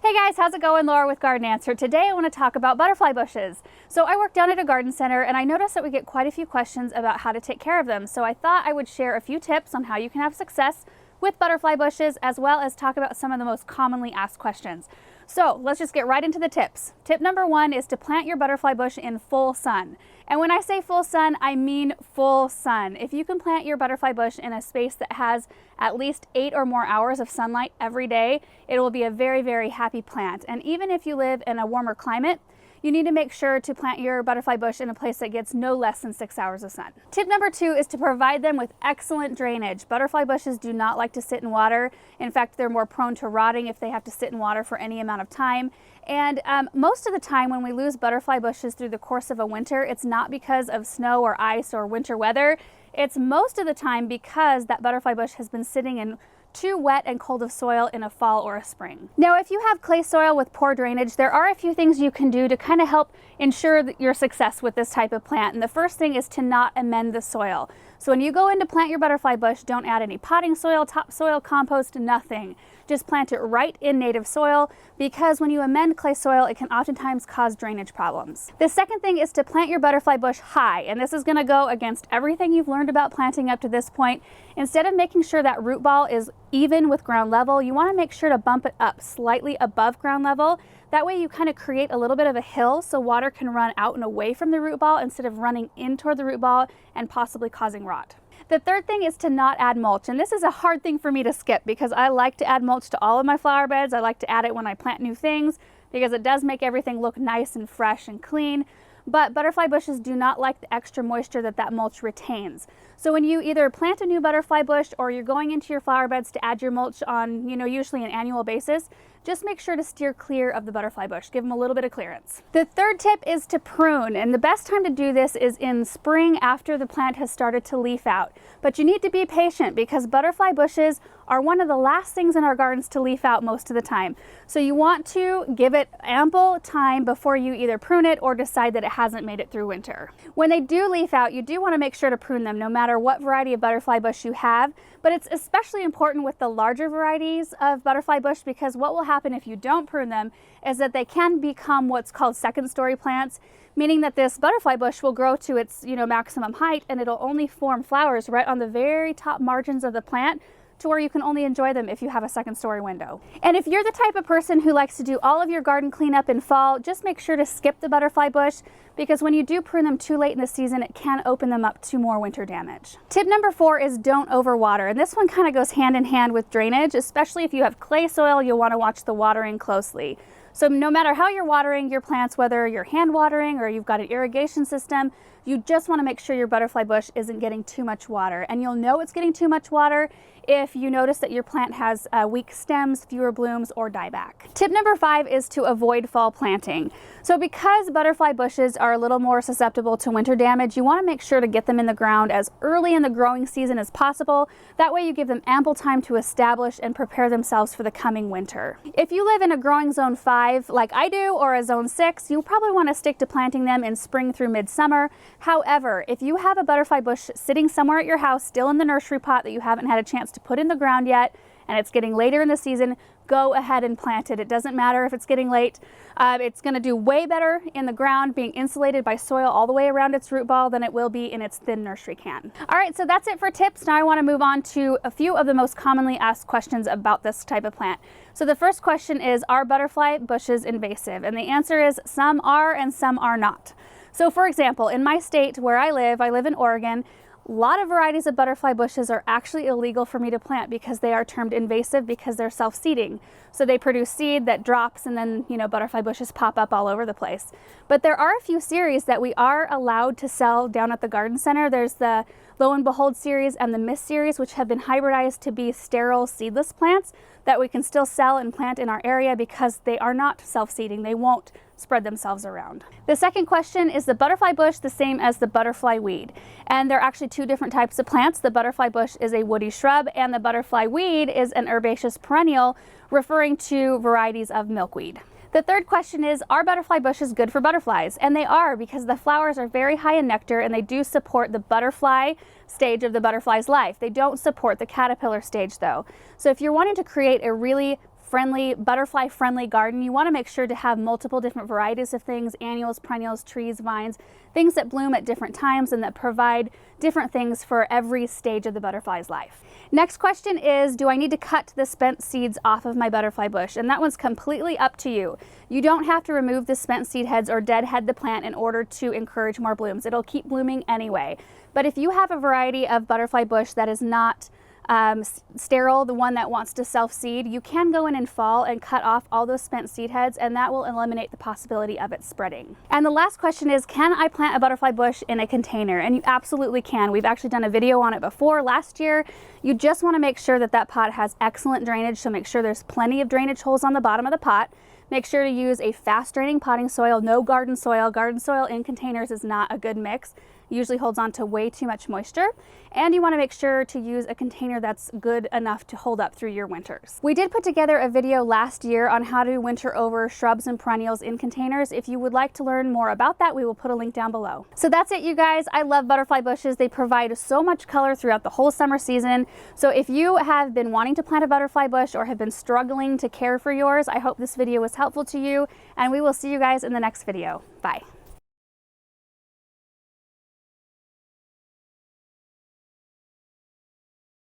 Hey guys, how's it going? Laura with Garden Answer. Today I want to talk about butterfly bushes. So I work down at a garden center and I noticed that we get quite a few questions about how to take care of them. So I thought I would share a few tips on how you can have success with butterfly bushes, as well as talk about some of the most commonly asked questions. So let's just get right into the tips. Tip number one is to plant your butterfly bush in full sun. And when I say full sun, I mean full sun. If you can plant your butterfly bush in a space that has at least 8 or more hours of sunlight every day, it will be a very, very happy plant. And even if you live in a warmer climate, you need to make sure to plant your butterfly bush in a place that gets no less than 6 hours of sun. Tip number two is to provide them with excellent drainage. Butterfly bushes do not like to sit in water. In fact, they're more prone to rotting if they have to sit in water for any amount of time. And most of the time when we lose butterfly bushes through the course of a winter, it's not because of snow or ice or winter weather. It's most of the time because that butterfly bush has been sitting in too wet and cold of soil in a fall or a spring. Now, if you have clay soil with poor drainage, there are a few things you can do to kind of help ensure your success with this type of plant. And the first thing is to not amend the soil. So when you go in to plant your butterfly bush, don't add any potting soil, topsoil, compost, nothing. Just plant it right in native soil, because when you amend clay soil, it can oftentimes cause drainage problems. The second thing is to plant your butterfly bush high, and this is going to go against everything you've learned about planting up to this point. Instead of making sure that root ball is even with ground level, you want to make sure to bump it up slightly above ground level. That way you kind of create a little bit of a hill so water can run out and away from the root ball instead of running in toward the root ball and possibly causing rot. The third thing is to not add mulch, and this is a hard thing for me to skip because I like to add mulch to all of my flower beds. I like to add it when I plant new things because it does make everything look nice and fresh and clean. But butterfly bushes do not like the extra moisture that mulch retains. So when you either plant a new butterfly bush or you're going into your flower beds to add your mulch on, usually an annual basis, just make sure to steer clear of the butterfly bush. Give them a little bit of clearance. The third tip is to prune, and the best time to do this is in spring after the plant has started to leaf out. But you need to be patient because butterfly bushes are one of the last things in our gardens to leaf out most of the time. So you want to give it ample time before you either prune it or decide that it hasn't made it through winter. When they do leaf out, you do want to make sure to prune them no matter what variety of butterfly bush you have, but it's especially important with the larger varieties of butterfly bush because what will happen if you don't prune them is that they can become what's called second story plants, meaning that this butterfly bush will grow to its maximum height and it'll only form flowers right on the very top margins of the plant, to where you can only enjoy them if you have a second story window. And if you're the type of person who likes to do all of your garden cleanup in fall, just make sure to skip the butterfly bush because when you do prune them too late in the season, it can open them up to more winter damage. Tip number four is don't overwater. And this one kind of goes hand in hand with drainage, especially if you have clay soil, you'll want to watch the watering closely. So no matter how you're watering your plants, whether you're hand watering or you've got an irrigation system, you just want to make sure your butterfly bush isn't getting too much water. And you'll know it's getting too much water if you notice that your plant has weak stems, fewer blooms, or dieback. Tip number five is to avoid fall planting. So because butterfly bushes are a little more susceptible to winter damage, you want to make sure to get them in the ground as early in the growing season as possible. That way you give them ample time to establish and prepare themselves for the coming winter. If you live in a growing zone 5 like I do, or a zone 6, you'll probably want to stick to planting them in spring through midsummer. However, if you have a butterfly bush sitting somewhere at your house still in the nursery pot that you haven't had a chance to put in the ground yet, and it's getting later in the season, go ahead and plant it. It doesn't matter if it's getting late. It's going to do way better in the ground being insulated by soil all the way around its root ball than it will be in its thin nursery can. All right, so that's it for tips. Now I want to move on to a few of the most commonly asked questions about this type of plant. So the first question is, are butterfly bushes invasive? And the answer is some are and some are not. So for example, in my state where I live in Oregon, a lot of varieties of butterfly bushes are actually illegal for me to plant because they are termed invasive because they're self-seeding. So they produce seed that drops and then, butterfly bushes pop up all over the place. But there are a few series that we are allowed to sell down at the garden center. There's the Lo and Behold series and the Mist series, which have been hybridized to be sterile seedless plants that we can still sell and plant in our area because they are not self-seeding. They won't spread themselves around. The second question, is the butterfly bush the same as the butterfly weed? And there are actually two different types of plants. The butterfly bush is a woody shrub and the butterfly weed is an herbaceous perennial, referring to varieties of milkweed. The third question is, are butterfly bushes good for butterflies? And they are, because the flowers are very high in nectar and they do support the butterfly stage of the butterfly's life. They don't support the caterpillar stage though. So if you're wanting to create a really friendly, butterfly friendly garden, you want to make sure to have multiple different varieties of things, annuals, perennials, trees, vines, things that bloom at different times and that provide different things for every stage of the butterfly's life. Next question is, do I need to cut the spent seeds off of my butterfly bush? And that one's completely up to you. You don't have to remove the spent seed heads or deadhead the plant in order to encourage more blooms. It'll keep blooming anyway. But if you have a variety of butterfly bush that is not sterile, the one that wants to self-seed, you can go in fall and cut off all those spent seed heads, and that will eliminate the possibility of it spreading. And the last question is, can I plant a butterfly bush in a container? And you absolutely can. We've actually done a video on it before last year. You just want to make sure that that pot has excellent drainage, so make sure there's plenty of drainage holes on the bottom of the pot. Make sure to use a fast draining potting soil, no garden soil. Garden soil in containers is not a good mix. It usually holds on to way too much moisture. And you want to make sure to use a container that's good enough to hold up through your winters. We did put together a video last year on how to winter over shrubs and perennials in containers. If you would like to learn more about that, we will put a link down below. So that's it, you guys. I love butterfly bushes. They provide so much color throughout the whole summer season. So if you have been wanting to plant a butterfly bush or have been struggling to care for yours, I hope this video was helpful to you, and we will see you guys in the next video. Bye.